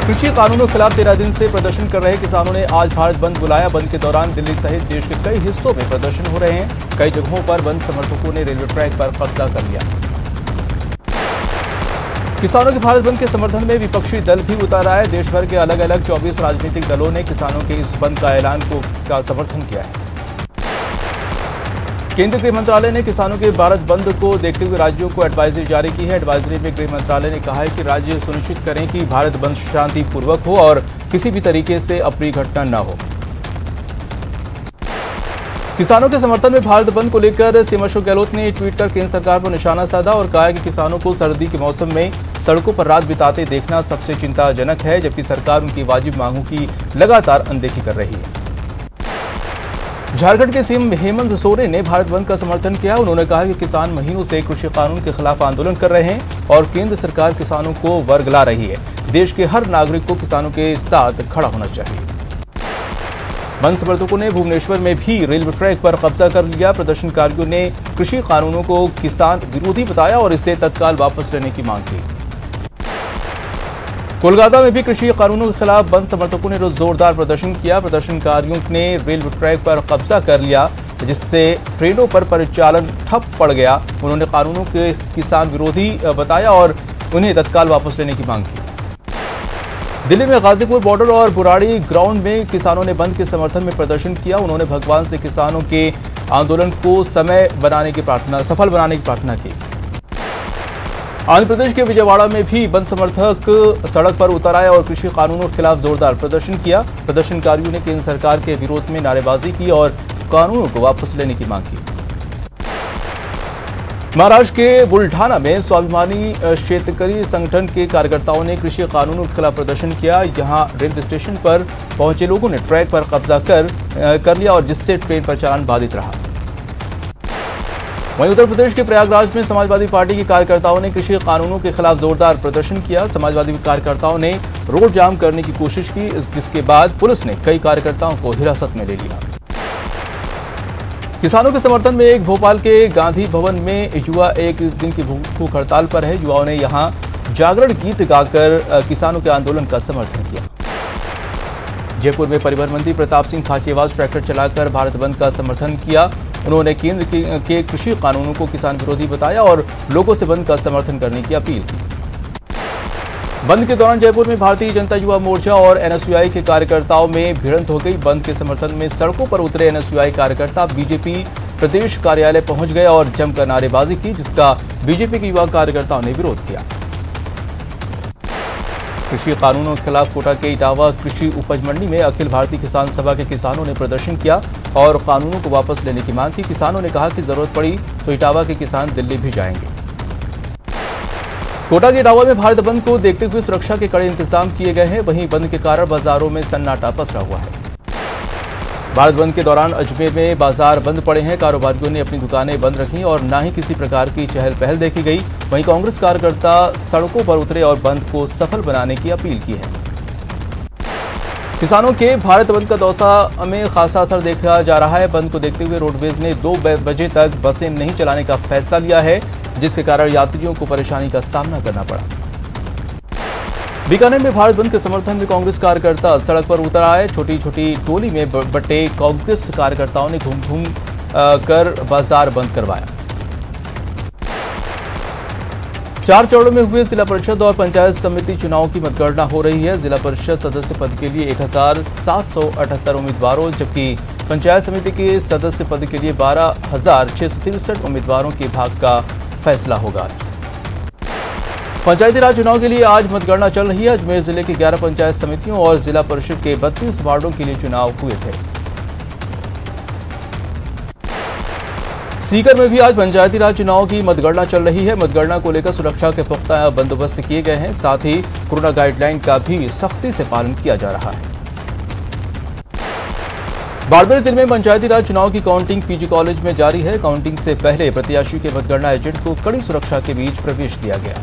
कृषि कानूनों के खिलाफ 13 दिन से प्रदर्शन कर रहे किसानों ने आज भारत बंद बुलाया। बंद के दौरान दिल्ली सहित देश के कई हिस्सों में प्रदर्शन हो रहे हैं। कई जगहों पर बंद समर्थकों ने रेलवे ट्रैक पर कब्जा कर लिया। किसानों के भारत बंद के समर्थन में विपक्षी दल भी उतर आए। देश भर के अलग अलग 24 राजनीतिक दलों ने किसानों के इस बंद का ऐलान का समर्थन किया है। केंद्रीय गृह मंत्रालय ने किसानों के भारत बंद को देखते हुए राज्यों को एडवाइजरी जारी की है। एडवाइजरी में गृह मंत्रालय ने कहा है कि राज्य सुनिश्चित करें कि भारत बंद शांतिपूर्वक हो और किसी भी तरीके से अप्रिय घटना न हो। किसानों के समर्थन में भारत बंद को लेकर सीएम अशोक गहलोत ने ट्वीट कर केंद्र सरकार पर निशाना साधा और कहा कि किसानों को सर्दी के मौसम में सड़कों पर रात बिताते देखना सबसे चिंताजनक है, जबकि सरकार उनकी वाजिब मांगों की लगातार अनदेखी कर रही है। झारखंड के सीएम हेमंत सोरेन ने भारत बंद का समर्थन किया। उन्होंने कहा कि किसान महीनों से कृषि कानून के खिलाफ आंदोलन कर रहे हैं और केंद्र सरकार किसानों को वर्गला रही है। देश के हर नागरिक को किसानों के साथ खड़ा होना चाहिए। बंद समर्थकों ने भुवनेश्वर में भी रेलवे ट्रैक पर कब्जा कर लिया। प्रदर्शनकारियों ने कृषि कानूनों को किसान विरोधी बताया और इसे तत्काल वापस लेने की मांग की। कोलकाता में भी कृषि कानूनों के खिलाफ बंद समर्थकों ने जोरदार प्रदर्शन किया। प्रदर्शनकारियों ने रेलवे ट्रैक पर कब्जा कर लिया, जिससे ट्रेनों पर परिचालन ठप पड़ गया। उन्होंने कानूनों के किसान विरोधी बताया और उन्हें तत्काल वापस लेने की मांग की। दिल्ली में गाजीपुर बॉर्डर और बुराड़ी ग्राउंड में किसानों ने बंद के समर्थन में प्रदर्शन किया। उन्होंने भगवान से किसानों के आंदोलन को सफल बनाने की प्रार्थना की। आंध्र प्रदेश के विजयवाड़ा में भी बंद समर्थक सड़क पर उतर आए और कृषि कानूनों के खिलाफ जोरदार प्रदर्शन किया। प्रदर्शनकारियों ने केंद्र सरकार के विरोध में नारेबाजी की और कानूनों को वापस लेने की मांग की। महाराष्ट्र के बुलढाना में स्वाभिमानी शेतकरी संगठन के कार्यकर्ताओं ने कृषि कानूनों के खिलाफ प्रदर्शन किया। यहां रेलवे स्टेशन पर पहुंचे लोगों ने ट्रैक पर कब्जा कर लिया और जिससे ट्रेन परिचालन बाधित रहा। वहीं उत्तर प्रदेश के प्रयागराज में समाजवादी पार्टी के कार्यकर्ताओं ने कृषि कानूनों के खिलाफ जोरदार प्रदर्शन किया। समाजवादी कार्यकर्ताओं ने रोड जाम करने की कोशिश की, जिसके बाद पुलिस ने कई कार्यकर्ताओं को हिरासत में ले लिया। किसानों के समर्थन में एक भोपाल के गांधी भवन में युवा एक दिन की भूख हड़ताल पर है। युवाओं ने यहां जागरण गीत गाकर किसानों के आंदोलन का समर्थन किया। जयपुर में परिवहन मंत्री प्रताप सिंह खाचेवास ट्रैक्टर चलाकर भारत बंद का समर्थन किया। उन्होंने केंद्र के कृषि कानूनों को किसान विरोधी बताया और लोगों से बंद का समर्थन करने की अपील की। बंद के दौरान जयपुर में भारतीय जनता युवा मोर्चा और एनएसयूआई के कार्यकर्ताओं में भिड़ंत हो गई। बंद के समर्थन में सड़कों पर उतरे एनएसयूआई कार्यकर्ता बीजेपी प्रदेश कार्यालय पहुंच गए और जमकर नारेबाजी की, जिसका बीजेपी के युवा कार्यकर्ताओं ने विरोध किया। कृषि कानूनों के खिलाफ कोटा के इटावा कृषि उपज मंडी में अखिल भारतीय किसान सभा के किसानों ने प्रदर्शन किया और कानूनों को वापस लेने की मांग की। किसानों ने कहा कि जरूरत पड़ी तो इटावा के किसान दिल्ली भी जाएंगे। कोटा के इटावा में भारत बंद को देखते हुए सुरक्षा के कड़े इंतजाम किए गए हैं। वहीं बंद के कारण बाजारों में सन्नाटा पसरा हुआ है। भारत बंद के दौरान अजमेर में बाजार बंद पड़े हैं। कारोबारियों ने अपनी दुकानें बंद रखी और न ही किसी प्रकार की चहल पहल देखी गई। वहीं कांग्रेस कार्यकर्ता सड़कों पर उतरे और बंद को सफल बनाने की अपील की है। किसानों के भारत बंद का दौसा में खासा असर देखा जा रहा है। बंद को देखते हुए रोडवेज ने 2 बजे तक बसें नहीं चलाने का फैसला लिया है, जिसके कारण यात्रियों को परेशानी का सामना करना पड़ा। बीकानेर में भारत बंद के समर्थन में कांग्रेस कार्यकर्ता सड़क पर उतर आए। छोटी छोटी टोली में बटे कांग्रेस कार्यकर्ताओं ने घूम घूम कर बाजार बंद करवाया। 4 चरणों में हुए जिला परिषद और पंचायत समिति चुनाव की मतगणना हो रही है। जिला परिषद सदस्य पद के लिए 1778 उम्मीदवारों, जबकि पंचायत समिति के सदस्य पद के लिए 12,663 उम्मीदवारों के भाग्य का फैसला होगा। पंचायती राज चुनाव के लिए आज मतगणना चल रही है। अजमेर जिले की 11 पंचायत समितियों और जिला परिषद के 32 वार्डों के लिए चुनाव हुए थे। सीकर में भी आज पंचायती राज चुनाव की मतगणना चल रही है। मतगणना को लेकर सुरक्षा के पुख्ता बंदोबस्त किए गए हैं। साथ ही कोरोना गाइडलाइन का भी सख्ती से पालन किया जा रहा है। बाड़मेर जिले में पंचायती राज चुनाव की काउंटिंग पीजी कॉलेज में जारी है। काउंटिंग से पहले प्रत्याशी के मतगणना एजेंट को कड़ी सुरक्षा के बीच प्रवेश दिया गया।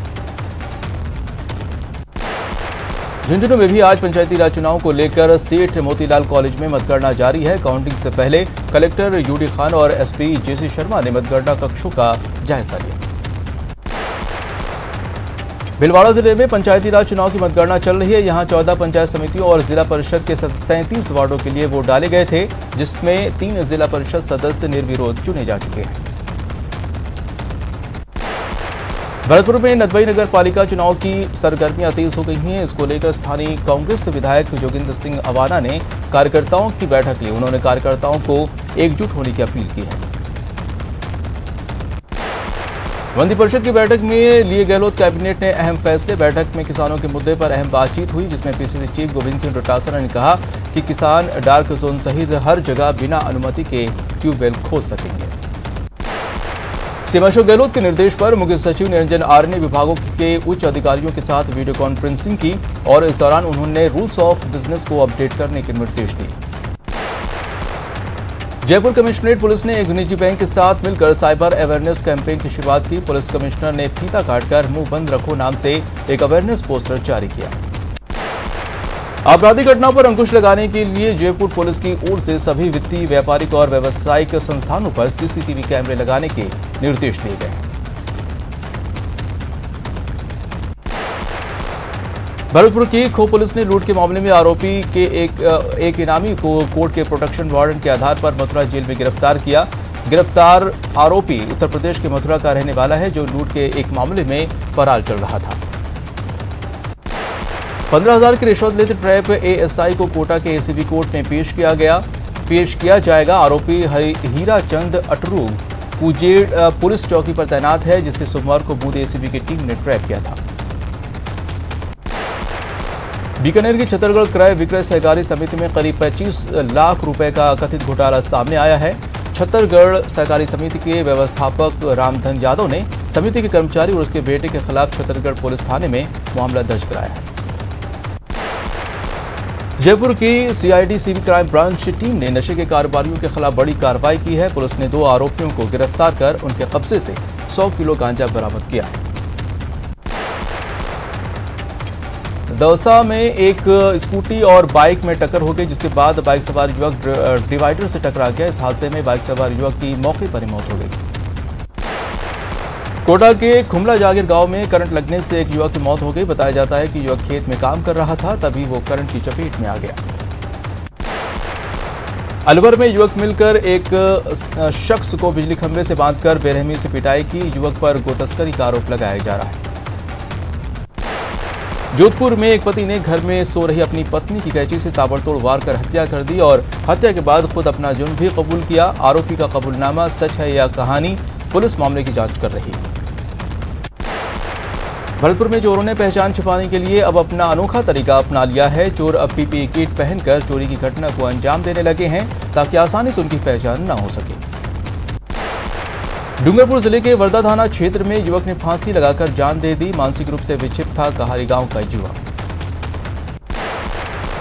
झुंझुनू में भी आज पंचायती राज चुनाव को लेकर सेठ मोतीलाल कॉलेज में मतगणना जारी है। काउंटिंग से पहले कलेक्टर यूडी खान और एसपी जेसी शर्मा ने मतगणना कक्षों का जायजा लिया। भीलवाड़ा जिले में पंचायती राज चुनाव की मतगणना चल रही है। यहां 14 पंचायत समितियों और जिला परिषद के 37 वार्डों के लिए वोट डाले गए थे, जिसमें 3 जिला परिषद सदस्य निर्विरोध चुने जा चुके हैं। भरतपुर में नदबई नगर पालिका चुनाव की सरगर्मियां तेज हो गई हैं। इसको लेकर स्थानीय कांग्रेस विधायक जोगिंदर सिंह अवाना ने कार्यकर्ताओं की बैठक ली। उन्होंने कार्यकर्ताओं को एकजुट होने की अपील की है। मंत्रिपरिषद की बैठक में लिए गहलोत कैबिनेट ने अहम फैसले। बैठक में किसानों के मुद्दे पर अहम बातचीत हुई, जिसमें पीसीसी चीफ गोविंद सिंह डोटासरा ने कहा कि किसान डार्क जोन सहित हर जगह बिना अनुमति के ट्यूबवेल खोद सकेंगे। सीएम अशोक गहलोत के निर्देश पर मुख्य सचिव निरंजन आर्य ने विभागों के उच्च अधिकारियों के साथ वीडियो कॉन्फ्रेंसिंग की और इस दौरान उन्होंने रूल्स ऑफ बिजनेस को अपडेट करने के निर्देश दिए। जयपुर कमिश्नरेट पुलिस ने एक निजी बैंक के साथ मिलकर साइबर अवेयरनेस कैंपेन की शुरुआत की। पुलिस कमिश्नर ने फीता काटकर मुंह बंद रखो नाम से एक अवेयरनेस पोस्टर जारी किया। आपराधिक घटनाओं पर अंकुश लगाने के लिए जयपुर पुलिस की ओर से सभी वित्तीय, व्यापारिक और व्यावसायिक संस्थानों पर सीसीटीवी कैमरे लगाने के निर्देश दिए गए। भरतपुर की खो पुलिस ने लूट के मामले में आरोपी के एक इनामी को कोर्ट के प्रोटेक्शन वारंट के आधार पर मथुरा जेल में गिरफ्तार किया। गिरफ्तार आरोपी उत्तर प्रदेश के मथुरा का रहने वाला है, जो लूट के एक मामले में फरार चल रहा था। 15,000 की रिश्वत लेते ट्रैप एएसआई को कोटा के एसीबी कोर्ट में पेश किया जाएगा। आरोपी हीरा चंद अटरू कुजेड़ पुलिस चौकी पर तैनात है, जिसे सोमवार को बूंदी एसीबी की टीम ने ट्रैप किया था। बीकानेर की छत्तरगढ़ क्रय विक्रय सहकारी समिति में करीब 25 लाख रुपए का कथित घोटाला सामने आया है। छत्तरगढ़ सहकारी समिति के व्यवस्थापक रामधन यादव ने समिति के कर्मचारी और उसके बेटे के खिलाफ छत्तरगढ़ पुलिस थाने में मामला दर्ज कराया है। जयपुर की CID CB crime branch team ने नशे के कारोबारियों के खिलाफ बड़ी कार्रवाई की है। पुलिस ने 2 आरोपियों को गिरफ्तार कर उनके कब्जे से 100 किलो गांजा बरामद किया है। दौसा में एक स्कूटी और बाइक में टक्कर हो गई, जिसके बाद बाइक सवार युवक डिवाइडर से टकरा गया। इस हादसे में बाइक सवार युवक की मौके पर ही मौत हो गई। कोटा के खुमला जागीर गांव में करंट लगने से एक युवक की मौत हो गई। बताया जाता है कि युवक खेत में काम कर रहा था, तभी वो करंट की चपेट में आ गया। अलवर में युवक मिलकर एक शख्स को बिजली खंभे से बांधकर बेरहमी से पिटाई की। युवक पर गोतस्करी का आरोप लगाया जा रहा है। जोधपुर में एक पति ने घर में सो रही अपनी पत्नी की कैंची से ताबड़तोड़ वार कर हत्या कर दी और हत्या के बाद खुद अपना जुर्म भी कबूल किया। आरोपी का कबूलनामा सच है या कहानी, पुलिस मामले की जांच कर रही है। भरतपुर में चोरों ने पहचान छिपाने के लिए अब अपना अनोखा तरीका अपना लिया है। चोर अब पीपीई किट पहनकर चोरी की घटना को अंजाम देने लगे हैं, ताकि आसानी से उनकी पहचान न हो सके। डूंगरपुर जिले के वर्दा थाना क्षेत्र में युवक ने फांसी लगाकर जान दे दी। मानसिक रूप से विक्षिप्त था कहारी गांव का युवक।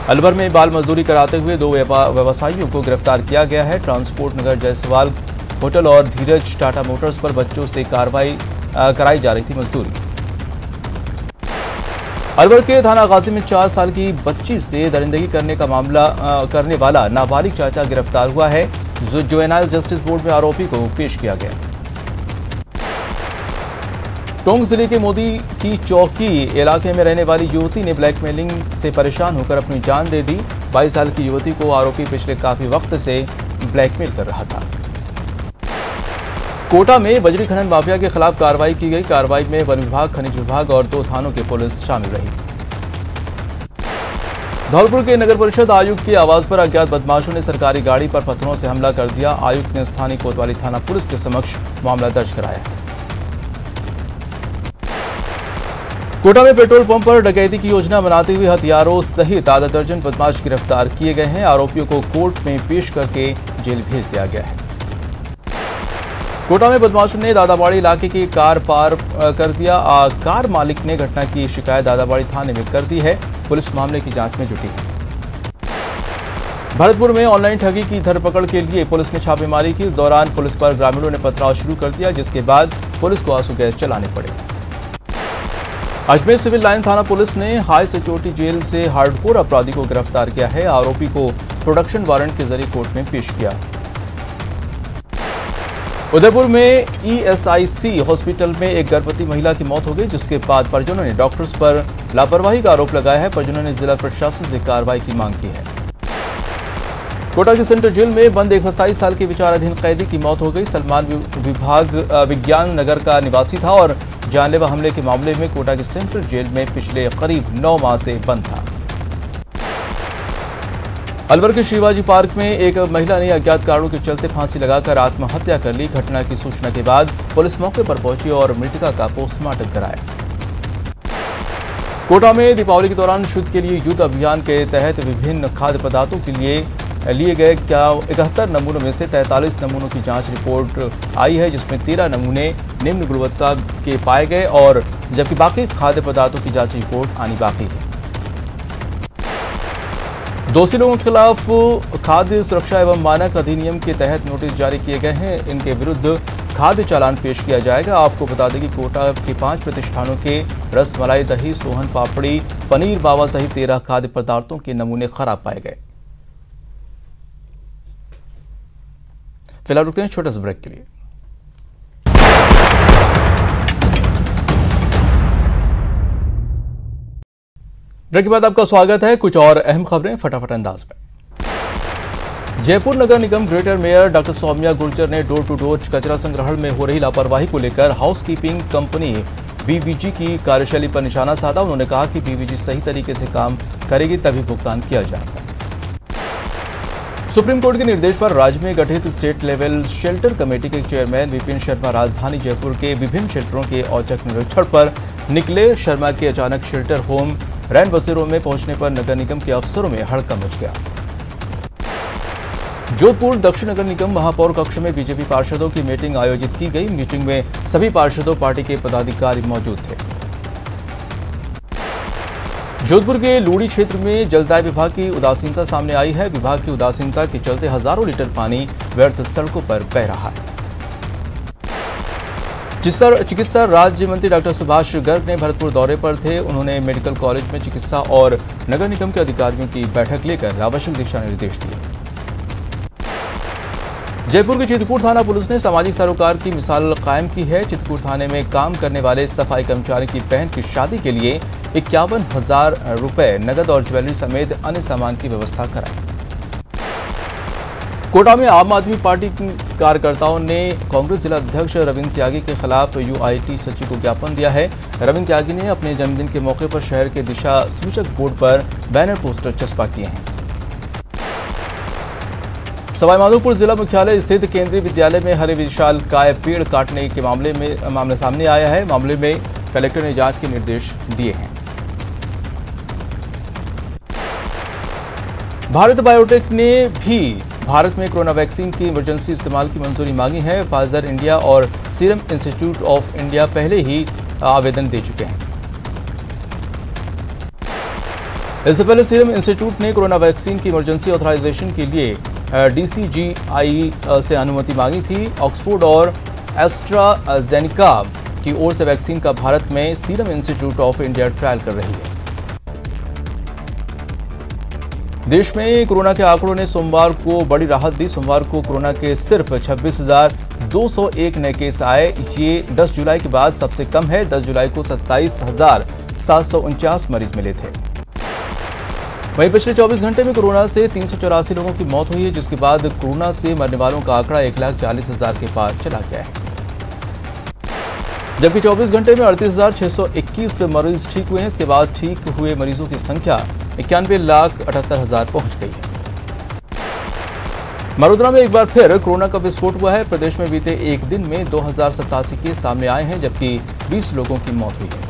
अलवर में बाल मजदूरी कराते हुए 2 व्यवसायियों को गिरफ्तार किया गया है। ट्रांसपोर्ट नगर जायसवाल होटल और धीरज टाटा मोटर्स पर बच्चों से कराई जा रही थी मजदूरी। अलवर के थाना गाजी में 4 साल की बच्ची से दरिंदगी करने वाला नाबालिग चाचा गिरफ्तार हुआ है। जुवेनाइल जस्टिस बोर्ड में आरोपी को पेश किया गया। टोंक जिले के मोदी की चौकी इलाके में रहने वाली युवती ने ब्लैकमेलिंग से परेशान होकर अपनी जान दे दी। 22 साल की युवती को आरोपी पिछले काफी वक्त से ब्लैकमेल कर रहा था। कोटा में बजरी खनन माफिया के खिलाफ कार्रवाई की गई। कार्रवाई में वन विभाग, खनिज विभाग और 2 थानों की पुलिस शामिल रही। धौलपुर के नगर परिषद आयुक्त की आवाज पर अज्ञात बदमाशों ने सरकारी गाड़ी पर पत्थरों से हमला कर दिया। आयुक्त ने स्थानीय कोतवाली थाना पुलिस के समक्ष मामला दर्ज कराया। कोटा में पेट्रोल पंप पर डकैती की योजना बनाते हुए हथियारों सहित आधा दर्जन बदमाश गिरफ्तार किए गए हैं। आरोपियों को कोर्ट में पेश करके जेल भेज दिया गया है। कोटा में बदमाशों ने दादाबाड़ी इलाके की कार पार कर दिया। कार मालिक ने घटना की शिकायत दादाबाड़ी थाने में कर दी है। पुलिस मामले की जांच में जुटी है। भरतपुर में ऑनलाइन ठगी की धरपकड़ के लिए पुलिस ने छापेमारी की। इस दौरान पुलिस पर ग्रामीणों ने पथराव शुरू कर दिया, जिसके बाद पुलिस को आंसू गैस चलाने पड़े। अजमेर सिविल लाइन थाना पुलिस ने हाई सिक्योरिटी जेल से हार्डकोर अपराधी को गिरफ्तार किया है। आरोपी को प्रोडक्शन वारंट के जरिए कोर्ट में पेश किया। उदयपुर में ईएसआईसी हॉस्पिटल में एक गर्भवती महिला की मौत हो गई, जिसके बाद परिजनों ने डॉक्टर्स पर लापरवाही का आरोप लगाया है। परिजनों ने जिला प्रशासन से कार्रवाई की मांग की है। कोटा की सेंट्रल जेल में बंद एक 27 साल के विचाराधीन कैदी की मौत हो गई। सलमान विज्ञान नगर का निवासी था और जानलेवा हमले के मामले में कोटा की सेंट्रल जेल में पिछले करीब 9 माह से बंद था। अलवर के शिवाजी पार्क में एक महिला ने अज्ञात कारणों के चलते फांसी लगाकर आत्महत्या कर ली। घटना की सूचना के बाद पुलिस मौके पर पहुंची और मृतका का पोस्टमार्टम कराया। कोटा में दीपावली के दौरान शुद्ध के लिए युद्ध अभियान के तहत विभिन्न खाद्य पदार्थों के लिए गए 71 नमूनों में से 43 नमूनों की जांच रिपोर्ट आई है, जिसमें 13 नमूने निम्न गुणवत्ता के पाए गए और जबकि बाकी खाद्य पदार्थों की जांच रिपोर्ट आनी बाकी है। दोषी लोगों के खिलाफ खाद्य सुरक्षा एवं मानक अधिनियम के तहत नोटिस जारी किए गए हैं। इनके विरुद्ध खाद्य चालान पेश किया जाएगा। आपको बता दें कि कोटा के 5 प्रतिष्ठानों के रसमलाई, दही, सोहन पापड़ी, पनीर मावा सहित 13 खाद्य पदार्थों के नमूने खराब पाए गए। फिलहाल रुकते हैं छोटे से ब्रेक के लिए। ब्रेक के बाद आपका स्वागत है। कुछ और अहम खबरें फटाफट अंदाज में। जयपुर नगर निगम Greater mayor doctor Saumya Gurjar ने डोर टू डोर कचरा संग्रहण में हो रही लापरवाही को लेकर हाउसकीपिंग कंपनी बीवीजी की कार्यशैली पर निशाना साधा। उन्होंने कहा कि बीवीजी सही तरीके से काम करेगी तभी भुगतान किया जाएगा। सुप्रीम कोर्ट के निर्देश पर राज्य में गठित स्टेट लेवल शेल्टर कमेटी के चेयरमैन विपिन शर्मा राजधानी जयपुर के विभिन्न शेल्टरों के औचक निरीक्षण पर निकले। शर्मा के अचानक शेल्टर होम रैन बसेरों में पहुंचने पर नगर निगम के अफसरों में हड़कंप मच गया। जोधपुर दक्षिण नगर निगम महापौर कक्ष में बीजेपी पार्षदों की मीटिंग आयोजित की गई। मीटिंग में सभी पार्षदों पार्टी के पदाधिकारी मौजूद थे। जोधपुर के लूड़ी क्षेत्र में जलदाय विभाग की उदासीनता सामने आई है। विभाग की उदासीनता के चलते हजारों लीटर पानी व्यर्थ सड़कों पर बह रहा है। चिकित्सा राज्य मंत्री डॉक्टर सुभाष गर्ग ने भरतपुर दौरे पर थे। उन्होंने मेडिकल कॉलेज में चिकित्सा और नगर निगम के अधिकारियों की बैठक लेकर आवश्यक दिशा निर्देश दिए। जयपुर के चित्रकूट थाना पुलिस ने सामाजिक सरोकार की मिसाल कायम की है। चित्रकूट थाने में काम करने वाले सफाई कर्मचारी की बहन की शादी के लिए 51,000 रुपए नगद और ज्वेलरी समेत अन्य सामान की व्यवस्था कराई। कोटा में आम आदमी पार्टी कार्यकर्ताओं ने कांग्रेस जिला अध्यक्ष रविंद्र त्यागी के खिलाफ यूआईटी सचिव को ज्ञापन दिया है। रविंद्र त्यागी ने अपने जन्मदिन के मौके पर शहर के दिशा सूचक बोर्ड पर बैनर पोस्टर चस्पा किए हैं। सवाईमाधोपुर जिला मुख्यालय स्थित केंद्रीय विद्यालय में हरे विशाल काय पेड़ काटने के मामले सामने आया है। मामले में कलेक्टर ने जांच के निर्देश दिए हैं। भारत बायोटेक ने भी भारत में कोरोना वैक्सीन की इमरजेंसी इस्तेमाल की मंजूरी मांगी है। फाइजर इंडिया और सीरम इंस्टीट्यूट ऑफ इंडिया पहले ही आवेदन दे चुके हैं। इससे पहले सीरम इंस्टीट्यूट ने कोरोना वैक्सीन की इमरजेंसी ऑथराइजेशन के लिए डीसीजीआई से अनुमति मांगी थी। ऑक्सफोर्ड और एस्ट्राजेनेका की ओर से वैक्सीन का भारत में serum institute of India trial कर रही है। देश में कोरोना के आंकड़ों ने सोमवार को बड़ी राहत दी। सोमवार को कोरोना के सिर्फ 26,201 नए केस आए। ये 10 जुलाई के बाद सबसे कम है। 10 जुलाई को 27,749 मरीज मिले थे। वहीं पिछले 24 घंटे में कोरोना से 384 लोगों की मौत हुई है, जिसके बाद कोरोना से मरने वालों का आंकड़ा 1,40,000 के पार चला गया है। जबकि 24 घंटे में 38,621 मरीज ठीक हुए हैं। इसके बाद ठीक हुए मरीजों की संख्या 91,78,000 पहुंच गई है। मरोदरा में एक बार फिर कोरोना का विस्फोट हुआ है। प्रदेश में बीते एक दिन में 2,087 केस सामने आए हैं, जबकि 20 लोगों की मौत हुई है।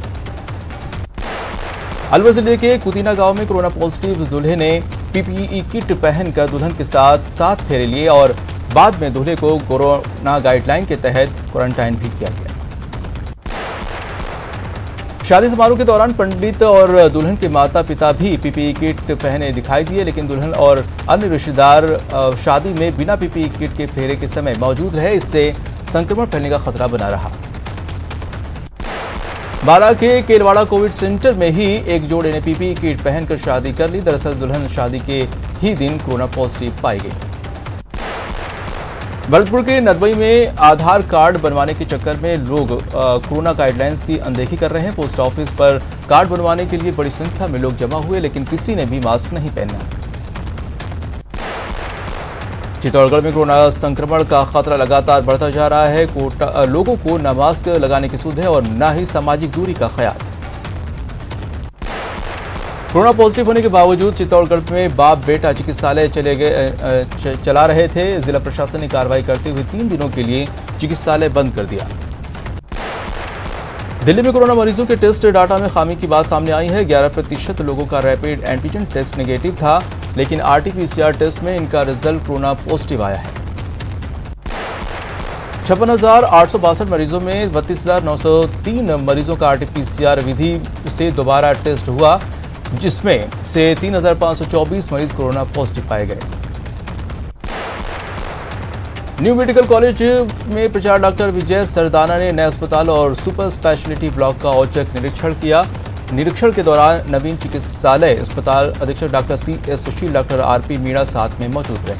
अलवर जिले के कुतीना गांव में कोरोना पॉजिटिव दूल्हे ने पीपीई किट पहनकर दुल्हन के साथ 7 फेरे लिए और बाद में दूल्हे को कोरोना गाइडलाइन के तहत क्वारंटाइन भी किया गया। शादी समारोह के दौरान पंडित और दुल्हन के माता पिता भी पीपीई किट पहने दिखाई दिए, लेकिन दुल्हन और अन्य रिश्तेदार शादी में बिना पीपीई किट के फेरे के समय मौजूद रहे। इससे संक्रमण फैलने का खतरा बना रहा। बारा के केलवाड़ा कोविड सेंटर में ही एक जोड़े ने पीपीई किट पहनकर शादी कर ली। दरअसल दुल्हन शादी के ही दिन कोरोना पॉजिटिव पाई गई। भरतपुर के नदबई में आधार कार्ड बनवाने के चक्कर में लोग कोरोना गाइडलाइंस की अनदेखी कर रहे हैं। पोस्ट ऑफिस पर कार्ड बनवाने के लिए बड़ी संख्या में लोग जमा हुए, लेकिन किसी ने भी मास्क नहीं पहना। चित्तौड़गढ़ में कोरोना संक्रमण का खतरा लगातार बढ़ता जा रहा है। लोगों को न मास्क लगाने की सुध है और न ही सामाजिक दूरी का ख्याल। कोरोना पॉजिटिव होने के बावजूद चित्तौड़गढ़ में बाप बेटा चिकित्सालय चला रहे थे। जिला प्रशासन ने कार्रवाई करते हुए 3 दिनों के लिए चिकित्सालय बंद कर दिया। दिल्ली में कोरोना मरीजों के टेस्ट डाटा में खामी की बात सामने आई है। 11% लोगों का रैपिड एंटीजन टेस्ट नेगेटिव था, लेकिन RT-PCR टेस्ट में इनका रिजल्ट कोरोना पॉजिटिव आया है। 56,862 मरीजों में 32,903 मरीजों का RT-PCR विधि से दोबारा टेस्ट हुआ, जिसमें से 3,524 मरीज कोरोना पॉजिटिव पाए गए। न्यू मेडिकल कॉलेज में प्रचार डॉक्टर विजय सरदाना ने नए अस्पताल और सुपर स्पेशलिटी ब्लॉक का औचक निरीक्षण किया। निरीक्षण के दौरान नवीन चिकित्सालय अस्पताल अधीक्षक डॉक्टर CS सुशील, डॉक्टर RP मीणा साथ में मौजूद रहे।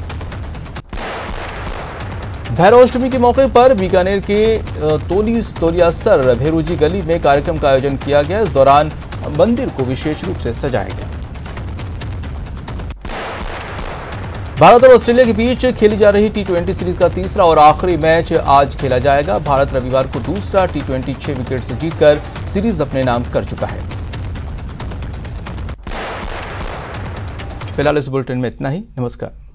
भैरवाष्टमी के मौके पर बीकानेर के तोलियासर भेरूजी गली में कार्यक्रम का आयोजन किया गया। इस दौरान मंदिर को विशेष रूप से सजाया गया। भारत और ऑस्ट्रेलिया के बीच खेली जा रही T20 सीरीज का तीसरा और आखिरी मैच आज खेला जाएगा। भारत रविवार को दूसरा T20 6 विकेट से जीतकर सीरीज अपने नाम कर चुका है। फिलहाल इस बुलेटिन में इतना ही। नमस्कार।